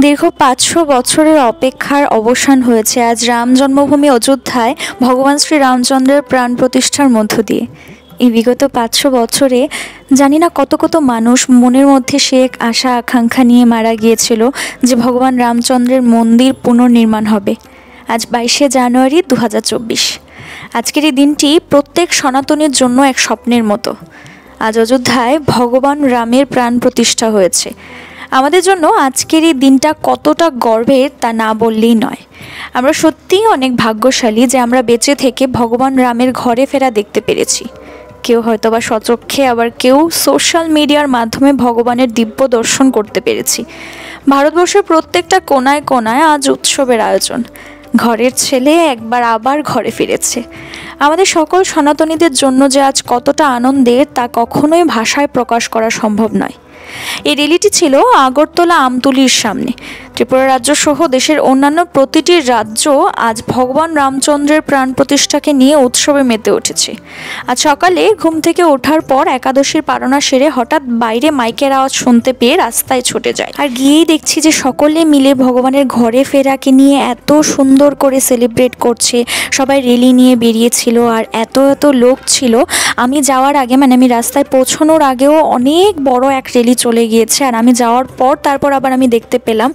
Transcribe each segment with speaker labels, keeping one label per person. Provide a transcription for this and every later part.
Speaker 1: দীর্ঘ ৫০০ বছরের অপেক্ষার অবসান হয়েছে আজ রাম জন্মভূমি অযোধ্যায় ভগবান শ্রী রামচন্দ্রের প্রাণ প্রতিষ্ঠার মধ্য দিয়ে। এই বিগত ৫০০ বছরে জানি না কত কত মানুষ মনের মধ্যে সে এক আশা আকাঙ্ক্ষা নিয়ে মারা গিয়েছিল যে ভগবান রামচন্দ্রের মন্দির পুনর্নির্মাণ হবে। আজ ২২শে জানুয়ারি ২০২৪। আজকের এই দিনটি প্রত্যেক সনাতনীর জন্য এক স্বপ্নের মতো। আজ অযোধ্যায় ভগবান রামের প্রাণ প্রতিষ্ঠা হয়েছে। আমাদের জন্য আজকের এই দিনটা কতটা গর্বের তা না বললেই নয়। আমরা সত্যিই অনেক ভাগ্যশালী যে আমরা বেঁচে থেকে ভগবান রামের ঘরে ফেরা দেখতে পেরেছি। কেউ হয়তো বা স্বচক্ষে, আবার কেউ সোশ্যাল মিডিয়ার মাধ্যমে ভগবানের দিব্য দর্শন করতে পেরেছি। ভারতবর্ষের প্রত্যেকটা কোনায় কোনায় আজ উৎসবের আয়োজন। ঘরের ছেলে একবার আবার ঘরে ফিরেছে। আমাদের সকল সনাতনীদের জন্য যে আজ কতটা আনন্দের তা কখনোই ভাষায় প্রকাশ করা সম্ভব নয়। এই র্যালিটি ছিল আগরতলা আমতলির সামনে। ত্রিপুরা রাজ্য সহ দেশের অন্যান্য প্রতিটি রাজ্য আজ ভগবান রামচন্দ্রের প্রাণ প্রতিষ্ঠাকে নিয়ে উৎসবে মেতে উঠেছে। আজ সকালে ঘুম থেকে ওঠার পর একাদশীর পারণা সেরে হঠাৎ বাইরে মাইকের আওয়াজ শুনতে পেয়ে রাস্তায় ছুটে যায়। আর গিয়েই দেখছি যে সকলে মিলে ভগবানের ঘরে ফেরাকে নিয়ে এত সুন্দর করে সেলিব্রেট করছে। সবাই র্যালি নিয়ে বেরিয়েছিল আর এত এত লোক ছিল। আমি যাওয়ার আগে, মানে আমি রাস্তায় পৌঁছানোর আগেও অনেক বড় এক র্যালি চলে গিয়েছে। আর আমি যাওয়ার পর তারপর আবার আমি দেখতে পেলাম,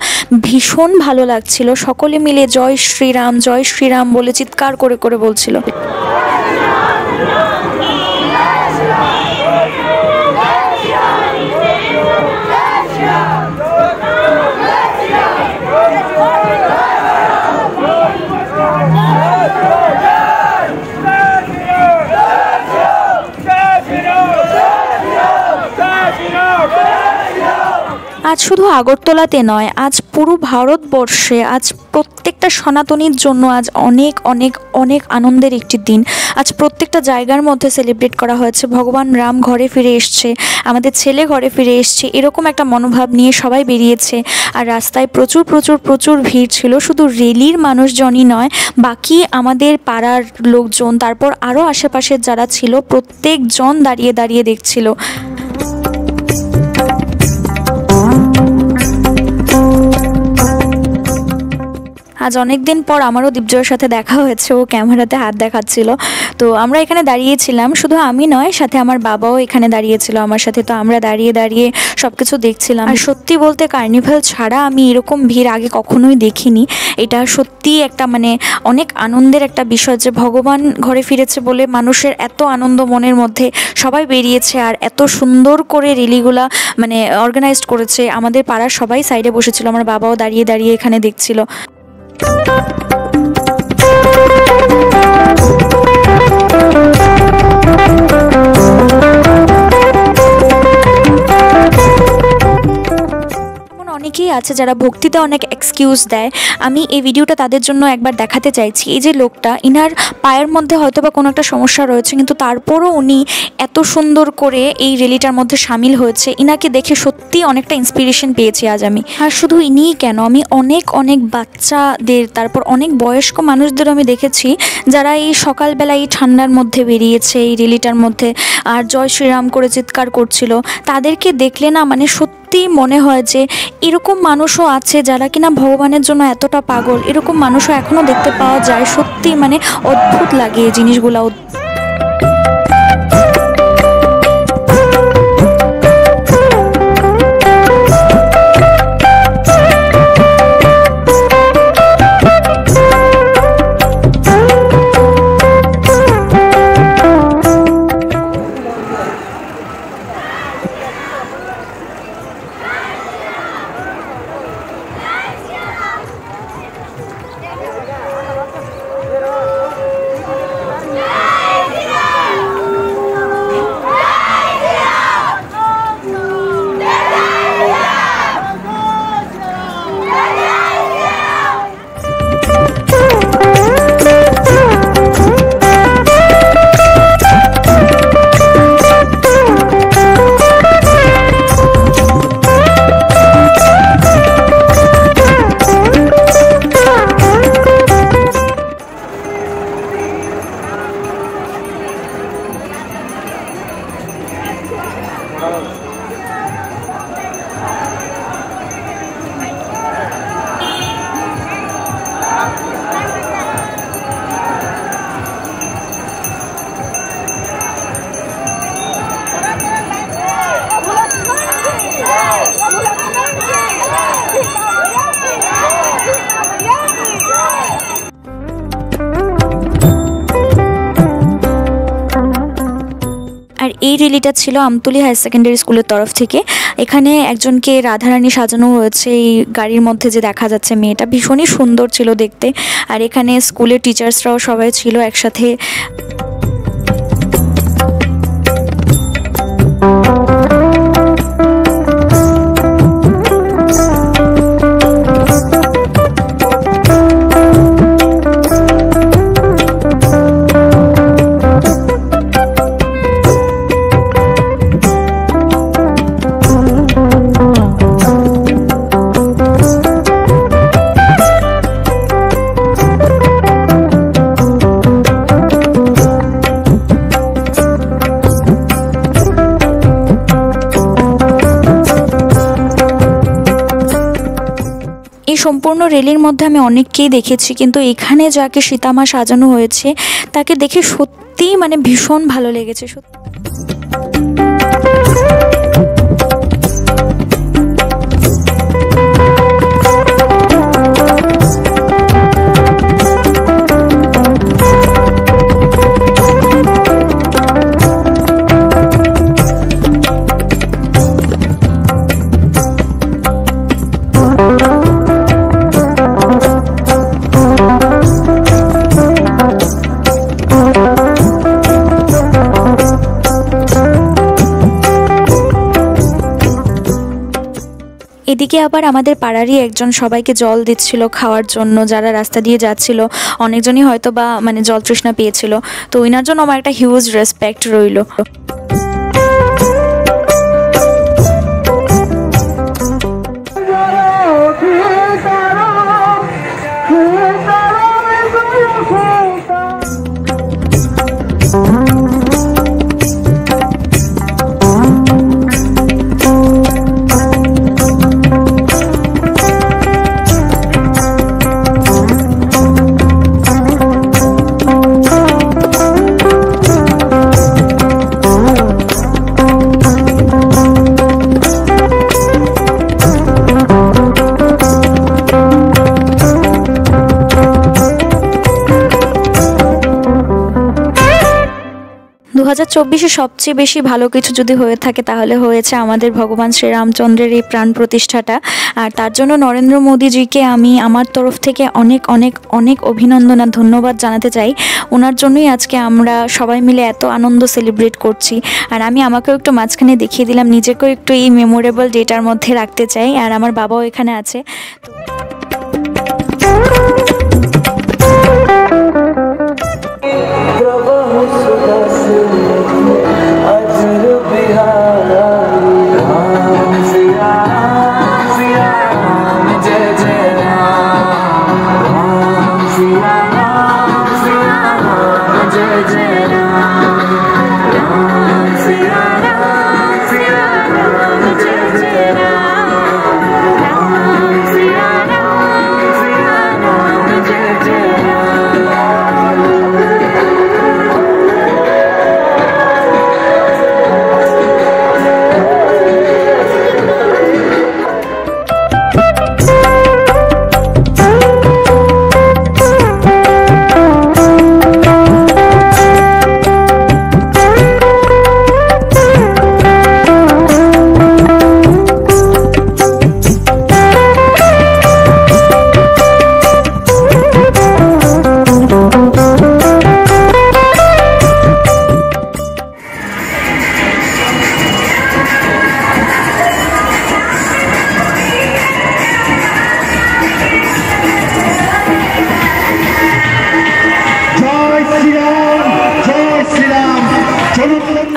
Speaker 1: ভীষণ ভালো লাগছিল। সকলে মিলে জয় শ্রীরাম বলে চিৎকার করে করে বলছিল। আজ শুধু আগরতলাতে নয়, আজ পুরো ভারতবর্ষে, আজ প্রত্যেকটা সনাতনীর জন্য আজ অনেক অনেক অনেক আনন্দের একটি দিন। আজ প্রত্যেকটা জায়গার মধ্যে সেলিব্রেট করা হয়েছে। ভগবান রাম ঘরে ফিরে এসছে, আমাদের ছেলে ঘরে ফিরে এসছে, এরকম একটা মনোভাব নিয়ে সবাই বেরিয়েছে। আর রাস্তায় প্রচুর প্রচুর প্রচুর ভিড় ছিল। শুধু রেলির মানুষজনই নয়, বাকি আমাদের পাড়ার লোকজন, তারপর আরও আশেপাশের যারা ছিল, প্রত্যেকজন দাঁড়িয়ে দাঁড়িয়ে দেখছিল। আজ অনেক দিন পর আমারও দীপজয়ের সাথে দেখা হয়েছে। ও ক্যামেরাতে হাত দেখাচ্ছিল। তো আমরা এখানে দাঁড়িয়েছিলাম, শুধু আমি নয়, সাথে আমার বাবাও এখানে দাঁড়িয়েছিল আমার সাথে। তো আমরা দাঁড়িয়ে দাঁড়িয়ে সব কিছু দেখছিলাম। আর সত্যি বলতে কার্নিভাল ছাড়া আমি এরকম ভিড় আগে কখনোই দেখিনি। এটা সত্যি একটা অনেক আনন্দের একটা বিষয় যে ভগবান ঘরে ফিরেছে বলে মানুষের এত আনন্দ মনের মধ্যে, সবাই বেরিয়েছে আর এত সুন্দর করে র্যালিগুলা অর্গানাইজড করেছে। আমাদের পাড়ার সবাই সাইডে বসেছিল, আমার বাবাও দাঁড়িয়ে দাঁড়িয়ে এখানে দেখছিল। অনেকেই আছে যারা ভক্তিতে অনেক এক্সকিউজ দেয়। আমি এই ভিডিওটা তাদের জন্য একবার দেখাতে চাইছি। এই যে লোকটা, ইনার পায়ের মধ্যে হয়তো বা কোনো একটা সমস্যা রয়েছে, কিন্তু তারপরও উনি এত সুন্দর করে এই র্যালিটার মধ্যে সামিল হয়েছে। ইনাকে দেখে সত্যি অনেকটা ইন্সপিরেশন পেয়েছি আজ আমি। আর শুধু ইনিই কেন, আমি অনেক অনেক বাচ্চাদের, তারপর অনেক বয়স্ক মানুষদের আমি দেখেছি যারা এই সকালবেলা এই ঠান্ডার মধ্যে বেরিয়েছে এই র্যালিটার মধ্যে আর জয় শ্রীরাম করে চিৎকার করছিল। তাদেরকে দেখলে না সত্যি মনে হয় যে এরকম মানুষও আছে যারা কিনা ভগবানের জন্য এতটা পাগল। এরকম মানুষও এখনো দেখতে পাওয়া যায়। সত্যি অদ্ভুত লাগে এই জিনিসগুলো। এই র্যালিটা ছিল আমতলী হায়ার সেকেন্ডারি স্কুলের তরফ থেকে। এখানে একজনকে রাধারানী সাজানো হয়েছে এই গাড়ির মধ্যে, যে দেখা যাচ্ছে মেয়েটা ভীষণই সুন্দর ছিল দেখতে। আর এখানে স্কুলের টিচার্সরাও সবাই ছিল একসাথে। এই সম্পূর্ণ র্যালির মধ্যে আমি অনেককেই দেখেছি, কিন্তু এখানে যাকে সীতামা সাজানো হয়েছে তাকে দেখে সত্যিই মানে ভীষণ ভালো লেগেছে। এদিকে আবার আমাদের পাড়ারই একজন সবাইকে জল দিচ্ছিল খাওয়ার জন্য, যারা রাস্তা দিয়ে যাচ্ছিল। অনেকজনই হয়তো বা মানে জল তৃষ্ণা পেয়েছিল, তো ওনার জন্য আমার একটা হিউজ রেসপেক্ট রইল। দু 2024-এ সবচেয়ে বেশি ভালো কিছু যদি হয়ে থাকে তাহলে হয়েছে আমাদের ভগবান শ্রীরামচন্দ্রের এই প্রাণ প্রতিষ্ঠাটা। আর তার জন্য নরেন্দ্র মোদীজিকে আমি আমার তরফ থেকে অনেক অনেক অনেক অভিনন্দন আর ধন্যবাদ জানাতে চাই। ওনার জন্যই আজকে আমরা সবাই মিলে এত আনন্দ সেলিব্রেট করছি। আর আমি আমাকেও একটু মাঝখানে দেখিয়ে দিলাম, নিজেকেও একটু এই মেমোরেবল ডেটার মধ্যে রাখতে চাই। আর আমার বাবাও এখানে আছে।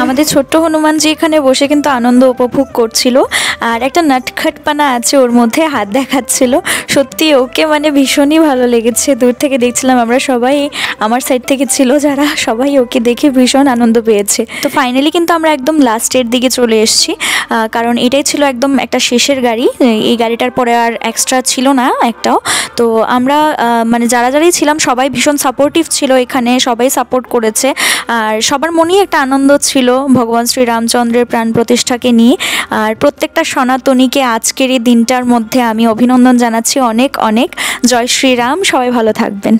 Speaker 1: আমাদের ছোট্ট হনুমানজি এখানে বসে কিন্তু আনন্দ উপভোগ করছিল। আর একটা নটখটপানা আছে ওর মধ্যে, হাত দেখাচ্ছিল। সত্যি ওকে মানে ভীষণই ভালো লেগেছে। দূর থেকে দেখছিলাম আমরা সবাই, আমার সাইড থেকে ছিল যারা, সবাই ওকে দেখে ভীষণ আনন্দ পেয়েছে। তো ফাইনালি কিন্তু আমরা একদম লাস্টের দিকে চলে এসেছি, কারণ এটাই ছিল একদম একটা শেষের গাড়ি। এই গাড়িটার পরে আর এক্সট্রা ছিল না একটাও। তো আমরা মানে যারাই ছিলাম সবাই ভীষণ সাপোর্টিভ ছিল এখানে, সবাই সাপোর্ট করেছে। আর সবার মনেই একটা আনন্দ ছিল ভগবান শ্রীরামচন্দ্রের প্রাণ প্রতিষ্ঠাকে নিয়ে। আর প্রত্যেকটা সনাতনীকে আজকের এই দিনটার মধ্যে আমি অভিনন্দন জানাচ্ছি অনেক অনেক। জয় শ্রীরাম, সবাই ভালো থাকবেন।